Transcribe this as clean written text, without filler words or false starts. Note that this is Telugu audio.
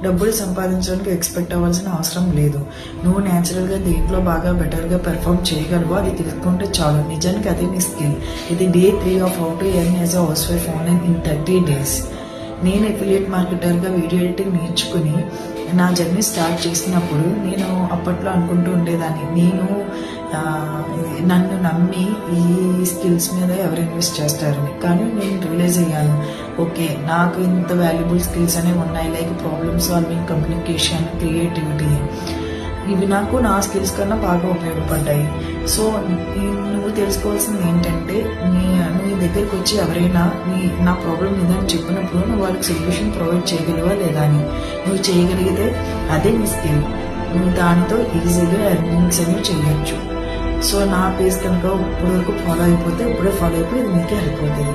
డబ్బులు సంపాదించడానికి ఎక్స్పెక్ట్ అవ్వాల్సిన అవసరం లేదు. నువ్వు న్యాచురల్గా దేంట్లో బాగా బెటర్గా పెర్ఫామ్ చేయగలవో అది తెలుసుకుంటే చాలు. నిజానికి అదే నీ స్కిల్. ఇది day 3 of how to earn as a house wife online in 30 days. నేను ఎఫిలియేట్ మార్కెటర్గా వీడియో ఎడిటింగ్ నేర్చుకుని నా జర్నీ స్టార్ట్ చేసినప్పుడు నేను అప్పట్లో అనుకుంటూ ఉండేదాన్ని, నన్ను నమ్మి ఈ స్కిల్స్ మీద ఎవరు ఇన్వెస్ట్ చేస్తారని. కానీ నేను రియలైజ్ అయ్యాను, ఓకే నాకు ఇంత వాల్యుబుల్ స్కిల్స్ అనేవి ఉన్నాయి. Like problem solving, communication, creativity. ఇవి నాకు నా స్కిల్స్ కన్నా బాగా ఉపయోగపడ్డాయి. సో నువ్వు తెలుసుకోవాల్సింది ఏంటంటే, నువ్వు నీ దగ్గరికి వచ్చి ఎవరైనా నా ప్రాబ్లం ఇదని చెప్పినప్పుడు నువ్వు వాళ్ళకి సొల్యూషన్ ప్రొవైడ్ చేయగలవా లేదా అని. నువ్వు చేయగలిగితే అదే నీ స్కిల్. నువ్వు దానితో ఈజీగా ఎర్నింగ్స్ అనేవి చేయొచ్చు. సో నా పేస్ కనుక ఇప్పటివరకు ఫాలో అయిపోతే ఇప్పుడే ఫాలో అయిపోయి ఇది నీకే హెల్ప్ అవుతుంది.